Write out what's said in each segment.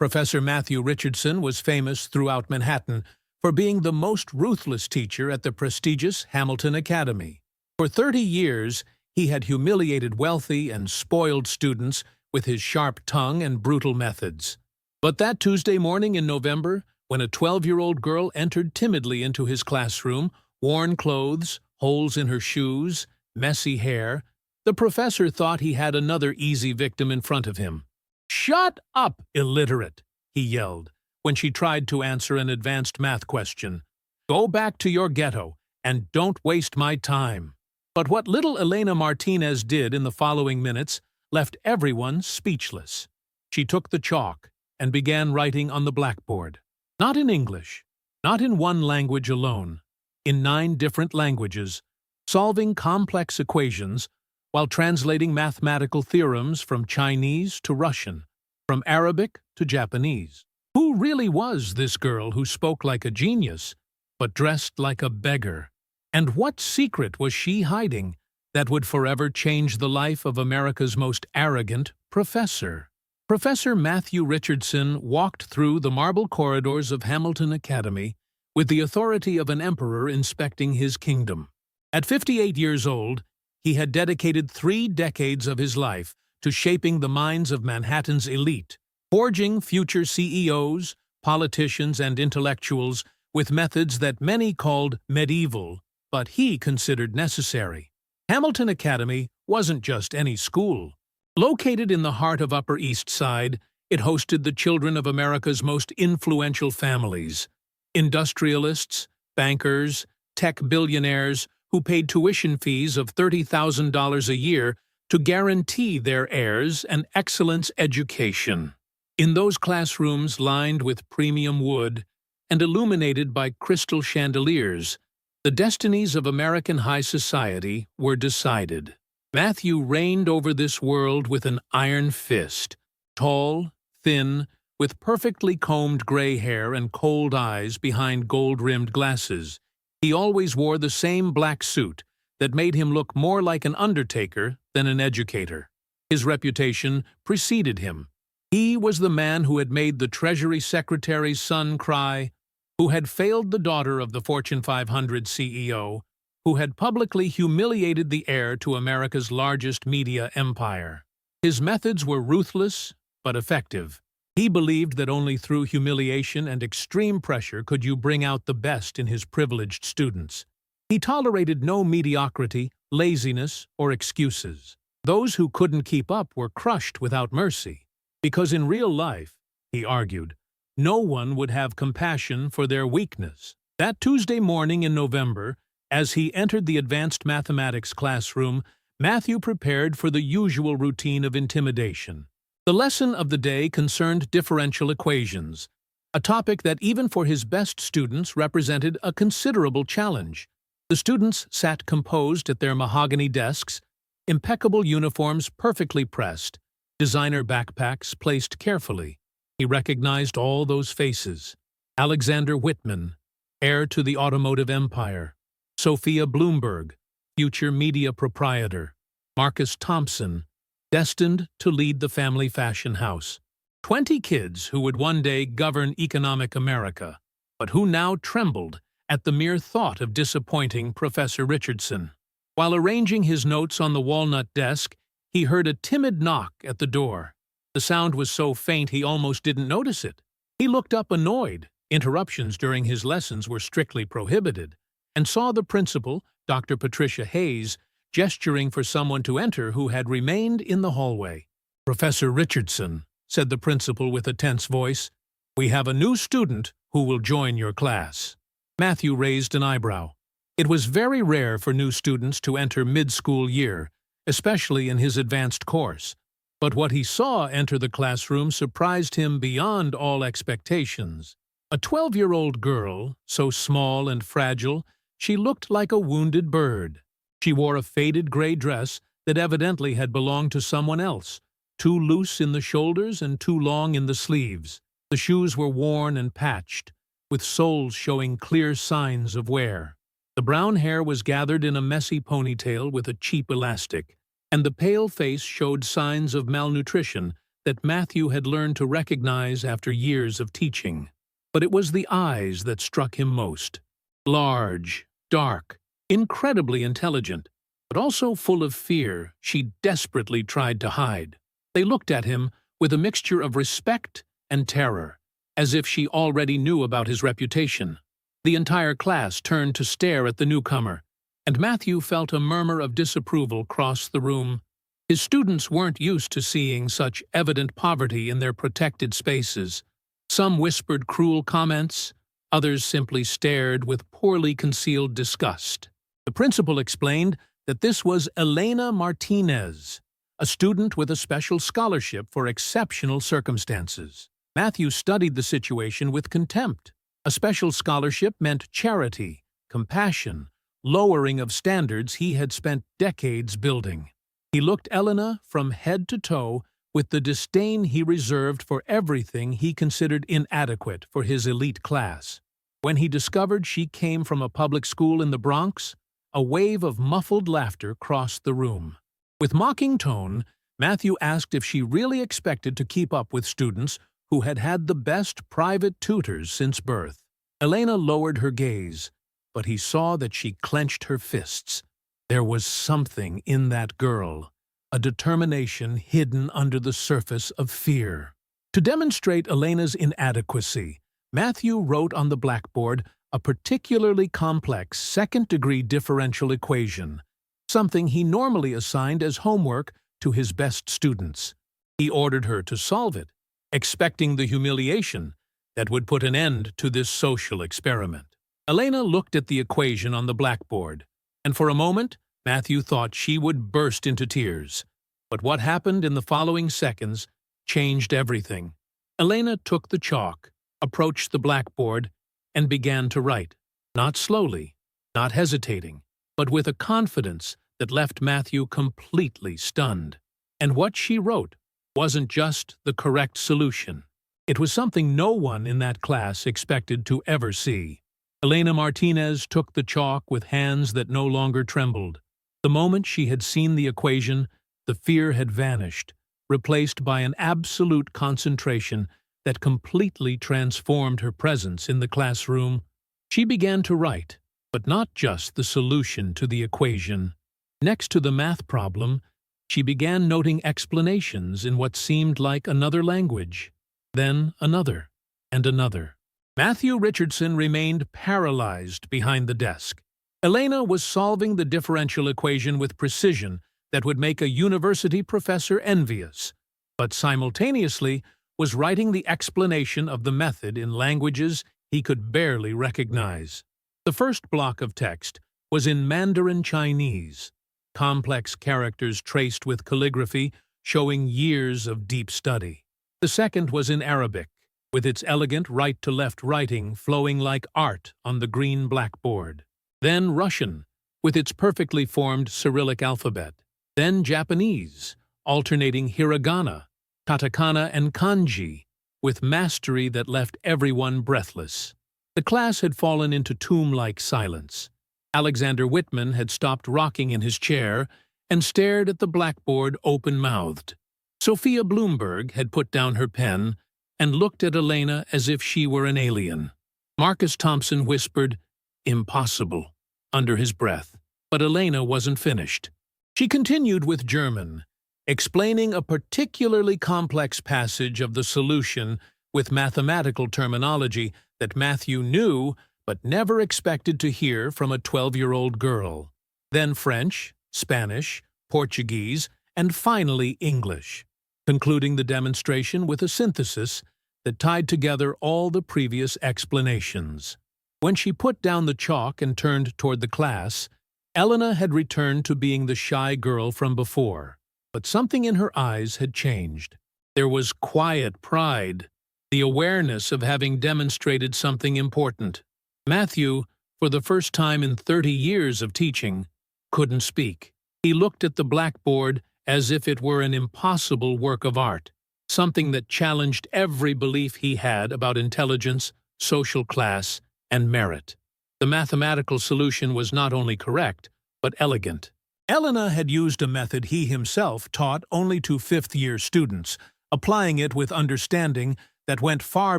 Professor Matthew Richardson was famous throughout Manhattan for being the most ruthless teacher at the prestigious Hamilton Academy. For 30 years, he had humiliated wealthy and spoiled students with his sharp tongue and brutal methods. But that Tuesday morning in November, when a 12-year-old girl entered timidly into his classroom, worn clothes, holes in her shoes, messy hair, the professor thought he had another easy victim in front of him. "Shut up, illiterate!" he yelled, when she tried to answer an advanced math question. "Go back to your ghetto, and don't waste my time." But what little Elena Martinez did in the following minutes left everyone speechless. She took the chalk and began writing on the blackboard. Not in English, not in one language alone, in 9 different languages, solving complex equations while translating mathematical theorems from Chinese to Russian, from Arabic to Japanese. Who really was this girl who spoke like a genius, but dressed like a beggar? And what secret was she hiding that would forever change the life of America's most arrogant professor? Professor Matthew Richardson walked through the marble corridors of Hamilton Academy with the authority of an emperor inspecting his kingdom. At 58 years old, he had dedicated 3 decades of his life to shaping the minds of Manhattan's elite, forging future CEOs, politicians, and intellectuals with methods that many called medieval, but he considered necessary. Hamilton Academy wasn't just any school. Located in the heart of Upper East Side, it hosted the children of America's most influential families, industrialists, bankers, tech billionaires who paid tuition fees of $30,000 a year to guarantee their heirs an excellent education. In those classrooms lined with premium wood and illuminated by crystal chandeliers, the destinies of American high society were decided. Matthew reigned over this world with an iron fist. Tall, thin, with perfectly combed gray hair and cold eyes behind gold-rimmed glasses, he always wore the same black suit that made him look more like an undertaker than an educator. His reputation preceded him. He was the man who had made the Treasury Secretary's son cry, who had failed the daughter of the Fortune 500 CEO, who had publicly humiliated the heir to America's largest media empire. His methods were ruthless but effective. He believed that only through humiliation and extreme pressure could you bring out the best in his privileged students. He tolerated no mediocrity, laziness, or excuses. Those who couldn't keep up were crushed without mercy, because in real life, he argued, no one would have compassion for their weakness. That Tuesday morning in November, as he entered the advanced mathematics classroom, Matthew prepared for the usual routine of intimidation. The lesson of the day concerned differential equations, a topic that even for his best students represented a considerable challenge. The students sat composed at their mahogany desks, impeccable uniforms perfectly pressed, designer backpacks placed carefully. He recognized all those faces. Alexander Whitman, heir to the automotive empire. Sophia Bloomberg, future media proprietor. Marcus Thompson, destined to lead the family fashion house. 20 kids who would one day govern economic America, but who now trembled at the mere thought of disappointing Professor Richardson. While arranging his notes on the walnut desk, he heard a timid knock at the door. The sound was so faint he almost didn't notice it. He looked up annoyed. Interruptions during his lessons were strictly prohibited, and saw the principal, Dr. Patricia Hayes, gesturing for someone to enter who had remained in the hallway. "Professor Richardson," said the principal with a tense voice, "we have a new student who will join your class." Matthew raised an eyebrow. It was very rare for new students to enter mid-school year, especially in his advanced course. But what he saw enter the classroom surprised him beyond all expectations. A 12-year-old girl, so small and fragile, she looked like a wounded bird. She wore a faded gray dress that evidently had belonged to someone else, too loose in the shoulders and too long in the sleeves. The shoes were worn and patched, with soles showing clear signs of wear. The brown hair was gathered in a messy ponytail with a cheap elastic, and the pale face showed signs of malnutrition that Matthew had learned to recognize after years of teaching. But it was the eyes that struck him most. Large, dark, incredibly intelligent, but also full of fear she desperately tried to hide. They looked at him with a mixture of respect and terror, as if she already knew about his reputation. The entire class turned to stare at the newcomer, and Matthew felt a murmur of disapproval cross the room. His students weren't used to seeing such evident poverty in their protected spaces. Some whispered cruel comments, others simply stared with poorly concealed disgust. The principal explained that this was Elena Martinez, a student with a special scholarship for exceptional circumstances. Matthew studied the situation with contempt. A special scholarship meant charity, compassion, lowering of standards he had spent decades building. He looked Elena from head to toe with the disdain he reserved for everything he considered inadequate for his elite class. When he discovered she came from a public school in the Bronx, a wave of muffled laughter crossed the room. With mocking tone, Matthew asked if she really expected to keep up with students who had had the best private tutors since birth. Elena lowered her gaze, but he saw that she clenched her fists. There was something in that girl, a determination hidden under the surface of fear. To demonstrate Elena's inadequacy, Matthew wrote on the blackboard a particularly complex second-degree differential equation, something he normally assigned as homework to his best students. He ordered her to solve it, expecting the humiliation that would put an end to this social experiment. Elena looked at the equation on the blackboard, and for a moment, Matthew thought she would burst into tears. But what happened in the following seconds changed everything. Elena took the chalk, approached the blackboard, and began to write, not slowly, not hesitating, but with a confidence that left Matthew completely stunned. And what she wrote wasn't just the correct solution. It was something no one in that class expected to ever see. Elena Martinez took the chalk with hands that no longer trembled. The moment she had seen the equation, the fear had vanished, replaced by an absolute concentration that completely transformed her presence in the classroom. She began to write, but not just the solution to the equation. Next to the math problem, she began noting explanations in what seemed like another language, then another, and another. Matthew Richardson remained paralyzed behind the desk. Elena was solving the differential equation with precision that would make a university professor envious, but simultaneously was writing the explanation of the method in languages he could barely recognize. The first block of text was in Mandarin Chinese, complex characters traced with calligraphy showing years of deep study. The second was in Arabic, with its elegant right-to-left writing flowing like art on the green blackboard. Then Russian, with its perfectly formed Cyrillic alphabet. Then Japanese, alternating hiragana, katakana, and kanji, with mastery that left everyone breathless. The class had fallen into tomb-like silence. Alexander Whitman had stopped rocking in his chair and stared at the blackboard open-mouthed. Sophia Bloomberg had put down her pen and looked at Elena as if she were an alien. Marcus Thompson whispered, "Impossible," under his breath. But Elena wasn't finished. She continued with German, explaining a particularly complex passage of the solution with mathematical terminology that Matthew knew but never expected to hear from a 12-year-old girl. Then French, Spanish, Portuguese, and finally English, concluding the demonstration with a synthesis that tied together all the previous explanations. When she put down the chalk and turned toward the class, Elena had returned to being the shy girl from before, but something in her eyes had changed. There was quiet pride, the awareness of having demonstrated something important. Matthew, for the first time in 30 years of teaching, couldn't speak. He looked at the blackboard as if it were an impossible work of art, something that challenged every belief he had about intelligence, social class, and merit. The mathematical solution was not only correct, but elegant. Elena had used a method he himself taught only to fifth-year students, applying it with understanding that went far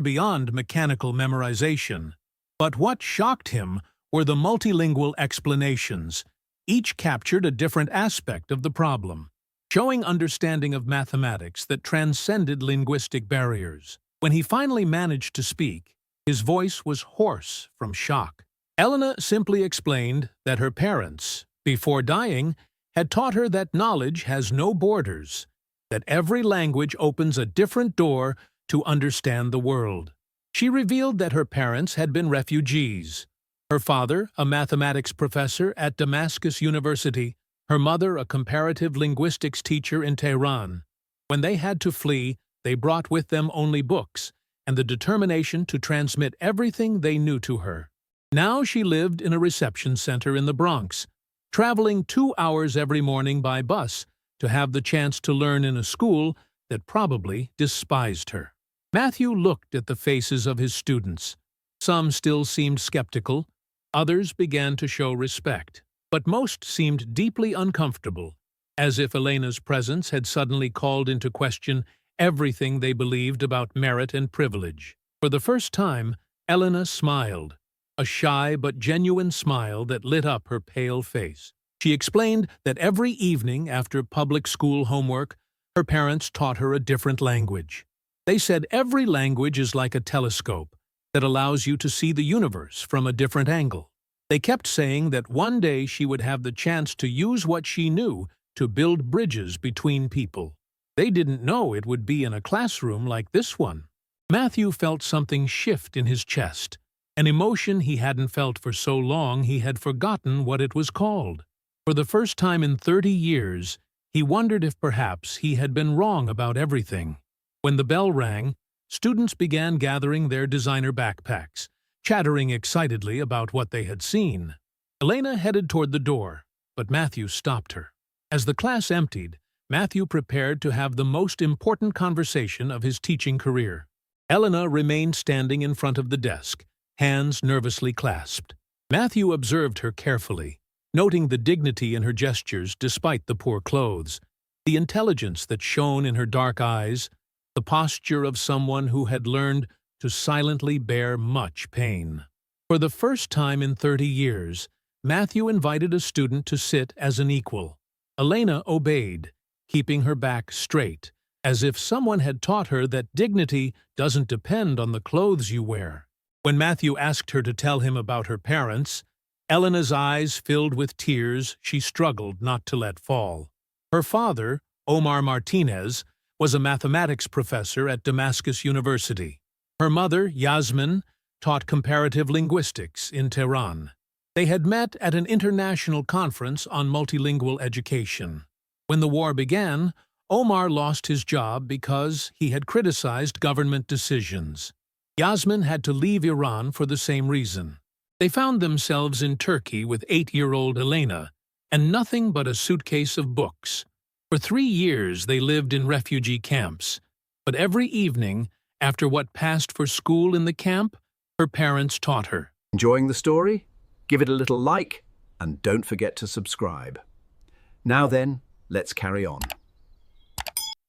beyond mechanical memorization. But what shocked him were the multilingual explanations. Each captured a different aspect of the problem, showing understanding of mathematics that transcended linguistic barriers. When he finally managed to speak, his voice was hoarse from shock. Elena simply explained that her parents, before dying, had taught her that knowledge has no borders, that every language opens a different door to understand the world. She revealed that her parents had been refugees. Her father, a mathematics professor at Damascus University, her mother, a comparative linguistics teacher in Tehran. When they had to flee, they brought with them only books and the determination to transmit everything they knew to her. Now she lived in a reception center in the Bronx, traveling 2 hours every morning by bus to have the chance to learn in a school that probably despised her. Matthew looked at the faces of his students. Some still seemed skeptical, others began to show respect, but most seemed deeply uncomfortable, as if Elena's presence had suddenly called into question everything they believed about merit and privilege. For the first time, Elena smiled, a shy but genuine smile that lit up her pale face. She explained that every evening after public school homework, her parents taught her a different language. They said every language is like a telescope that allows you to see the universe from a different angle. They kept saying that one day she would have the chance to use what she knew to build bridges between people. They didn't know it would be in a classroom like this one. Matthew felt something shift in his chest, an emotion he hadn't felt for so long he had forgotten what it was called. For the first time in 30 years, he wondered if perhaps he had been wrong about everything. When the bell rang, students began gathering their designer backpacks, chattering excitedly about what they had seen. Elena headed toward the door, but Matthew stopped her. As the class emptied, Matthew prepared to have the most important conversation of his teaching career. Elena remained standing in front of the desk, hands nervously clasped. Matthew observed her carefully, noting the dignity in her gestures despite the poor clothes, the intelligence that shone in her dark eyes, the posture of someone who had learned to silently bear much pain. For the first time in 30 years, Matthew invited a student to sit as an equal. Elena obeyed, keeping her back straight, as if someone had taught her that dignity doesn't depend on the clothes you wear. When Matthew asked her to tell him about her parents, Elena's eyes filled with tears she struggled not to let fall. Her father, Omar Martinez, was a mathematics professor at Damascus University. Her mother, Yasmin, taught comparative linguistics in Tehran. They had met at an international conference on multilingual education. When the war began, Omar lost his job because he had criticized government decisions. Yasmin had to leave Iran for the same reason. They found themselves in Turkey with 8-year-old Elena and nothing but a suitcase of books. For 3 years they lived in refugee camps, but every evening, after what passed for school in the camp, her parents taught her. Enjoying the story? Give it a little like, and don't forget to subscribe. Now then, let's carry on.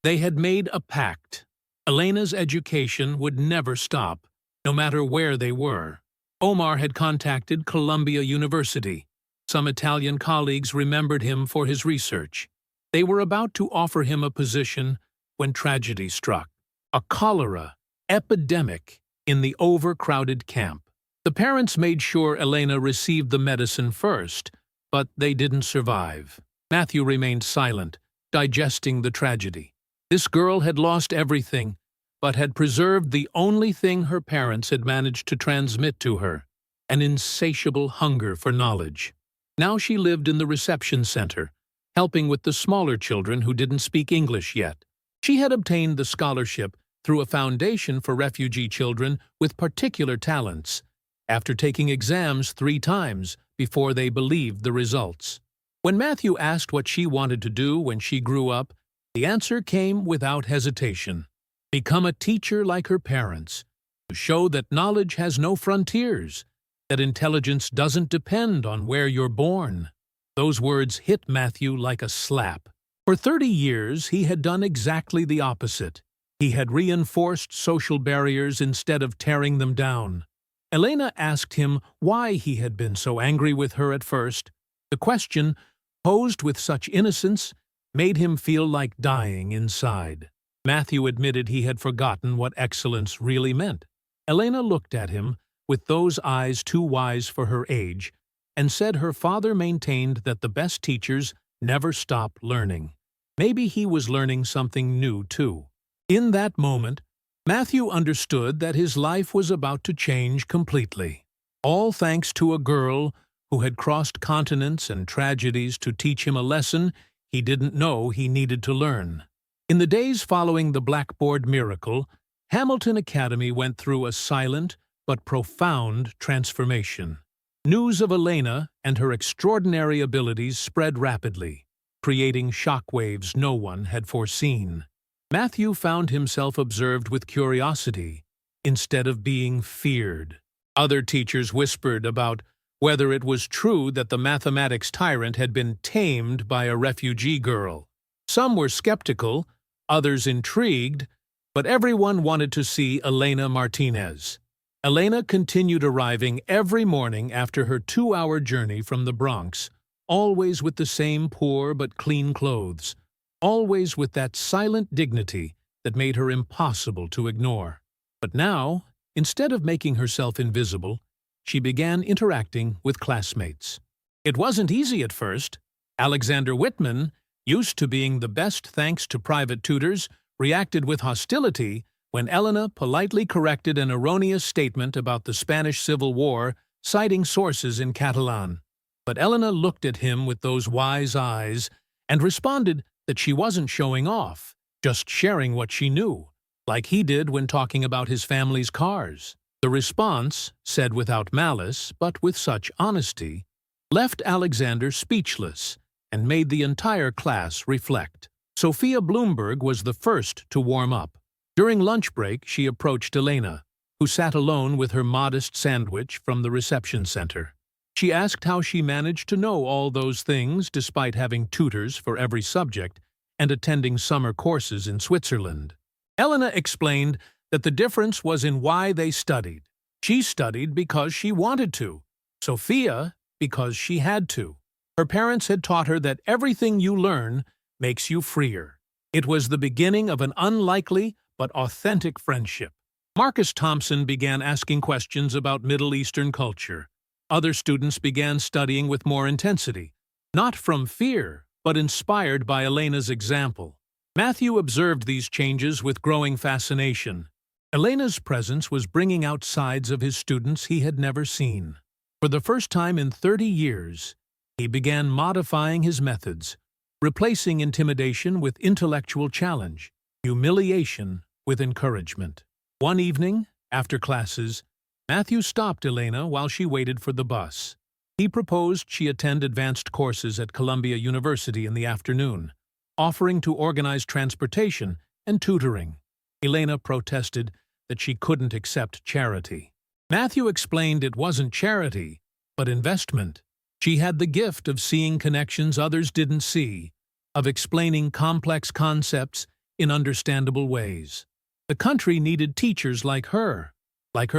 They had made a pact. Elena's education would never stop, no matter where they were. Omar had contacted Columbia University. Some Italian colleagues remembered him for his research. They were about to offer him a position when tragedy struck. A cholera epidemic in the overcrowded camp. The parents made sure Elena received the medicine first, but they didn't survive. Matthew remained silent, digesting the tragedy. This girl had lost everything, but had preserved the only thing her parents had managed to transmit to her, an insatiable hunger for knowledge. Now she lived in the reception center, helping with the smaller children who didn't speak English yet. She had obtained the scholarship through a foundation for refugee children with particular talents, after taking exams 3 times before they believed the results. When Matthew asked what she wanted to do when she grew up, the answer came without hesitation. Become a teacher like her parents, to show that knowledge has no frontiers, that intelligence doesn't depend on where you're born. Those words hit Matthew like a slap. For 30 years, he had done exactly the opposite. He had reinforced social barriers instead of tearing them down. Elena asked him why he had been so angry with her at first. The question, posed with such innocence, made him feel like dying inside. Matthew admitted he had forgotten what excellence really meant. Elena looked at him with those eyes too wise for her age and said her father maintained that the best teachers never stop learning. Maybe he was learning something new, too. In that moment, Matthew understood that his life was about to change completely. All thanks to a girl who had crossed continents and tragedies to teach him a lesson he didn't know he needed to learn. In the days following the Blackboard miracle, Hamilton Academy went through a silent but profound transformation. News of Elena and her extraordinary abilities spread rapidly, creating shockwaves no one had foreseen. Matthew found himself observed with curiosity instead of being feared. Other teachers whispered about whether it was true that the mathematics tyrant had been tamed by a refugee girl. Some were skeptical, others intrigued, but everyone wanted to see Elena Martinez. Elena continued arriving every morning after her 2-hour journey from the Bronx, always with the same poor but clean clothes, always with that silent dignity that made her impossible to ignore. But now, instead of making herself invisible, she began interacting with classmates. It wasn't easy at first. Alexander Whitman, used to being the best thanks to private tutors, reacted with hostility when Elena politely corrected an erroneous statement about the Spanish Civil War, citing sources in Catalan. But Elena looked at him with those wise eyes and responded that she wasn't showing off, just sharing what she knew, like he did when talking about his family's cars. The response, said without malice but with such honesty, left Alexander speechless and made the entire class reflect. Sophia Bloomberg was the first to warm up. During lunch break, she approached Elena, who sat alone with her modest sandwich from the reception center. She asked how she managed to know all those things despite having tutors for every subject and attending summer courses in Switzerland. Elena explained that the difference was in why they studied. She studied because she wanted to. Sophia because she had to. Her parents had taught her that everything you learn makes you freer. It was the beginning of an unlikely but authentic friendship. Marcus Thompson began asking questions about Middle Eastern culture. Other students began studying with more intensity, not from fear, but inspired by Elena's example. Matthew observed these changes with growing fascination. Elena's presence was bringing out sides of his students he had never seen. For the first time in 30 years, he began modifying his methods, replacing intimidation with intellectual challenge, humiliation with encouragement. One evening, after classes, Matthew stopped Elena while she waited for the bus. He proposed she attend advanced courses at Columbia University in the afternoon, offering to organize transportation and tutoring. Elena protested that she couldn't accept charity. Matthew explained it wasn't charity, but investment. She had the gift of seeing connections others didn't see, of explaining complex concepts in understandable ways. The country needed teachers like her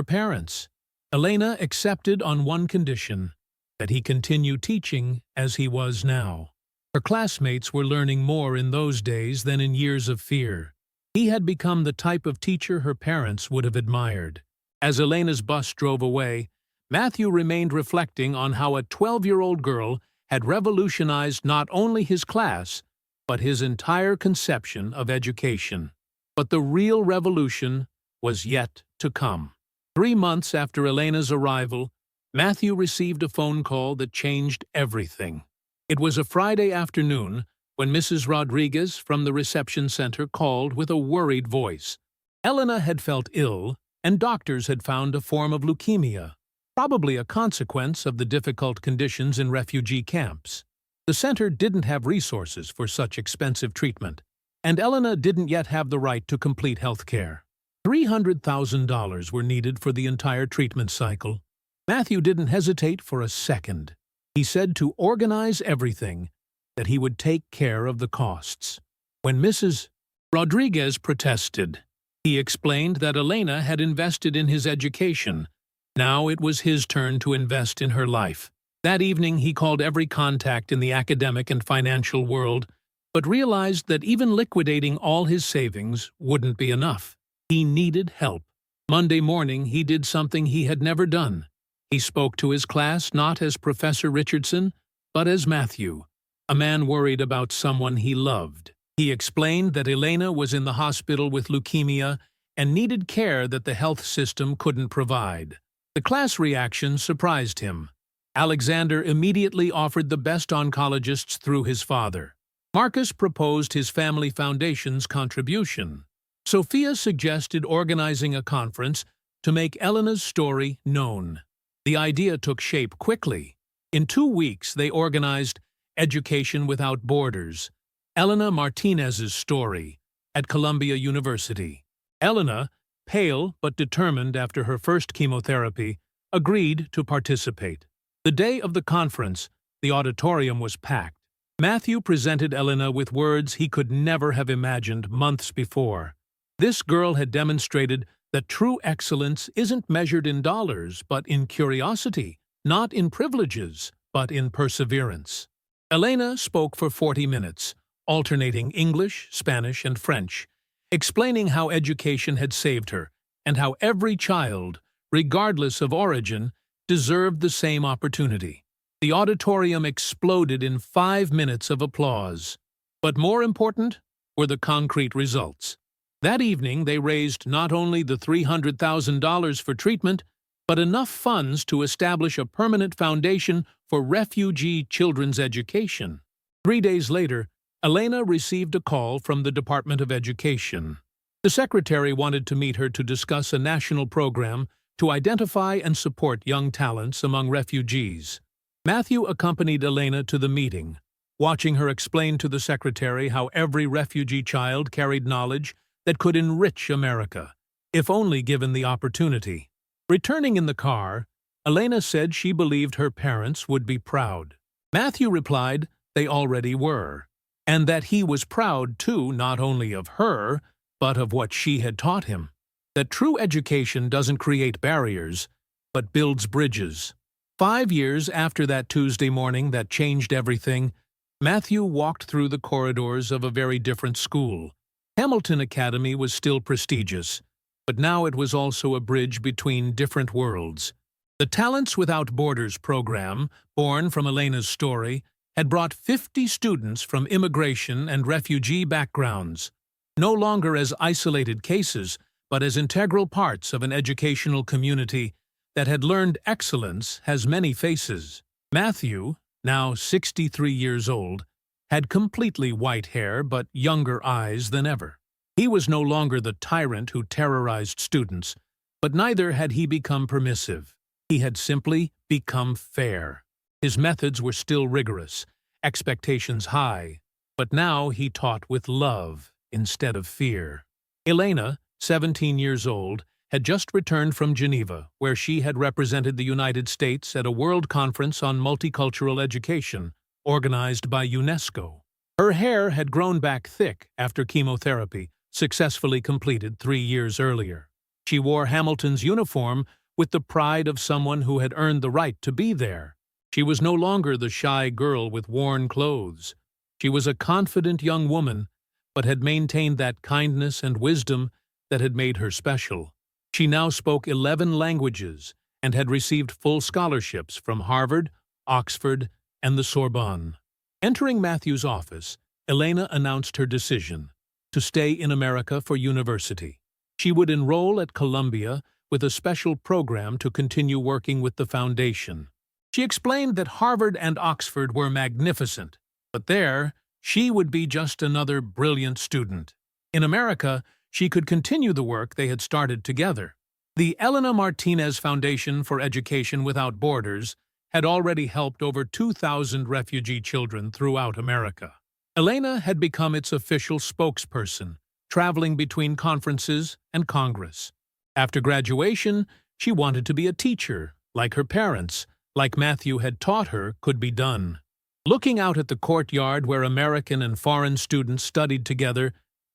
parents. Elena accepted on one condition, that he continue teaching as he was now. Her classmates were learning more in those days than in years of fear. He had become the type of teacher her parents would have admired. As Elena's bus drove away, Matthew remained reflecting on how a 12-year-old girl had revolutionized not only his class, but his entire conception of education. But the real revolution was yet to come. 3 months after Elena's arrival, Matthew received a phone call that changed everything. It was a Friday afternoon when Mrs. Rodriguez from the reception center called with a worried voice. Elena had felt ill, and doctors had found a form of leukemia, probably a consequence of the difficult conditions in refugee camps. The center didn't have resources for such expensive treatment, and Elena didn't yet have the right to complete health care. $300,000 were needed for the entire treatment cycle. Matthew didn't hesitate for a second. He said to organize everything, that he would take care of the costs. When Mrs. Rodriguez protested. He explained that Elena had invested in his education. Now it was his turn to invest in her life. That evening he called every contact in the academic and financial world, but realized that even liquidating all his savings wouldn't be enough. He needed help. Monday morning he did something he had never done. He spoke to his class not as Professor Richardson, but as Matthew, a man worried about someone he loved. He explained that Elena was in the hospital with leukemia and needed care that the health system couldn't provide. The class reaction surprised him. Alexander immediately offered the best oncologists through his father. Marcus proposed his family foundation's contribution. Sophia suggested organizing a conference to make Elena's story known. The idea took shape quickly. In 2 weeks, they organized Education Without Borders, Elena Martinez's story, at Columbia University. Elena, pale but determined after her first chemotherapy, agreed to participate. The day of the conference, the auditorium was packed. Matthew presented Elena with words he could never have imagined months before. This girl had demonstrated that true excellence isn't measured in dollars, but in curiosity, not in privileges, but in perseverance. Elena spoke for 40 minutes, alternating English, Spanish, and French, explaining how education had saved her and how every child, regardless of origin, deserved the same opportunity. The auditorium exploded in 5 minutes of applause. But more important were the concrete results. That evening, they raised not only the $300,000 for treatment, but enough funds to establish a permanent foundation for refugee children's education. 3 days later, Elena received a call from the Department of Education. The secretary wanted to meet her to discuss a national program to identify and support young talents among refugees. Matthew accompanied Elena to the meeting, watching her explain to the secretary how every refugee child carried knowledge that could enrich America, if only given the opportunity. Returning in the car, Elena said she believed her parents would be proud. Matthew replied they already were, and that he was proud too not only of her, but of what she had taught him. That true education doesn't create barriers, but builds bridges. 5 years after that Tuesday morning that changed everything, Matthew walked through the corridors of a very different school. Hamilton Academy was still prestigious, but now it was also a bridge between different worlds. The Talents Without Borders program, born from Elena's story, had brought 50 students from immigration and refugee backgrounds, no longer as isolated cases, but as integral parts of an educational community that had learned excellence has many faces. Matthew, now 63 years old, had completely white hair but younger eyes than ever. He was no longer the tyrant who terrorized students, but neither had he become permissive. He had simply become fair. His methods were still rigorous, expectations high, but now he taught with love instead of fear. Elena, 17 years old, had just returned from Geneva, where she had represented the United States at a world conference on multicultural education, organized by UNESCO. Her hair had grown back thick after chemotherapy, successfully completed 3 years earlier. She wore Hamilton's uniform with the pride of someone who had earned the right to be there. She was no longer the shy girl with worn clothes. She was a confident young woman, but had maintained that kindness and wisdom that had made her special. She now spoke 11 languages and had received full scholarships from Harvard, Oxford, and the Sorbonne. Entering Matthew's office, Elena announced her decision to stay in America for university. She would enroll at Columbia with a special program to continue working with the foundation. She explained that Harvard and Oxford were magnificent, but there, she would be just another brilliant student. In America, she could continue the work they had started together. The Elena Martinez Foundation for Education Without Borders had already helped over 2,000 refugee children throughout America. Elena had become its official spokesperson, traveling between conferences and Congress. After graduation, she wanted to be a teacher, like her parents, like Matthew had taught her could be done. Looking out at the courtyard where American and foreign students studied together,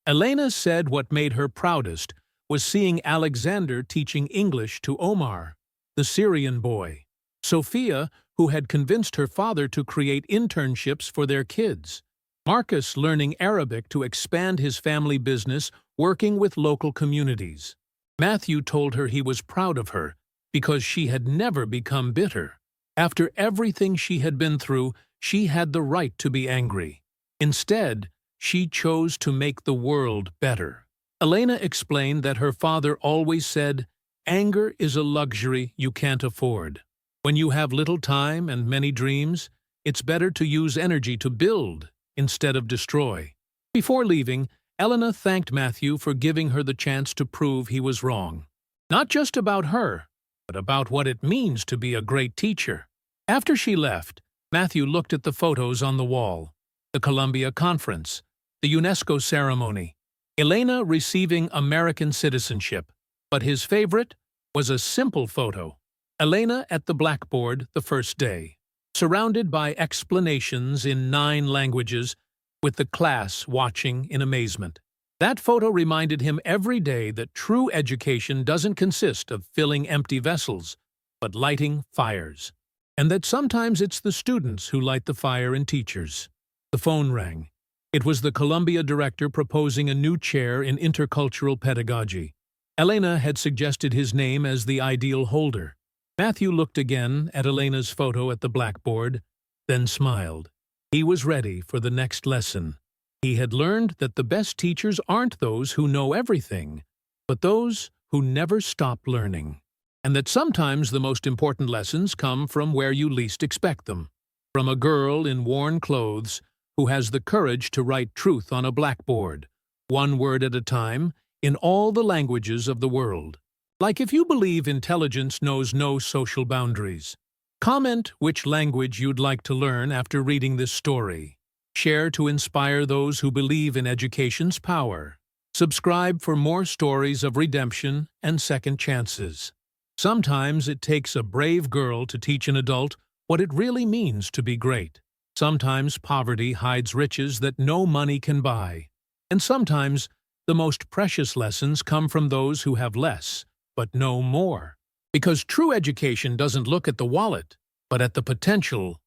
Elena said what made her proudest was seeing Alexander teaching English to Omar, the Syrian boy, Sophia, who had convinced her father to create internships for their kids, Marcus learning Arabic to expand his family business working with local communities. Matthew told her he was proud of her because she had never become bitter. After everything she had been through, she had the right to be angry. Instead, she chose to make the world better. Elena explained that her father always said, "Anger is a luxury you can't afford. When you have little time and many dreams, it's better to use energy to build instead of destroy." Before leaving, Elena thanked Matthew for giving her the chance to prove he was wrong. Not just about her, but about what it means to be a great teacher. After she left, Matthew looked at the photos on the wall: the Columbia Conference, the UNESCO ceremony, Elena receiving American citizenship. But his favorite was a simple photo: Elena at the blackboard the first day, surrounded by explanations in 9 languages, with the class watching in amazement. That photo reminded him every day that true education doesn't consist of filling empty vessels, but lighting fires. And that sometimes it's the students who light the fire in teachers. The phone rang. It was the Columbia director proposing a new chair in intercultural pedagogy. Elena had suggested his name as the ideal holder. Matthew looked again at Elena's photo at the blackboard, then smiled. He was ready for the next lesson. He had learned that the best teachers aren't those who know everything, but those who never stop learning. And that sometimes the most important lessons come from where you least expect them. From a girl in worn clothes who has the courage to write truth on a blackboard, 1 word at a time, in all the languages of the world. Like if you believe intelligence knows no social boundaries. Comment which language you'd like to learn after reading this story. Share to inspire those who believe in education's power. Subscribe for more stories of redemption and second chances. Sometimes it takes a brave girl to teach an adult what it really means to be great. Sometimes poverty hides riches that no money can buy. And sometimes the most precious lessons come from those who have less, but know more. Because true education doesn't look at the wallet, but at the potential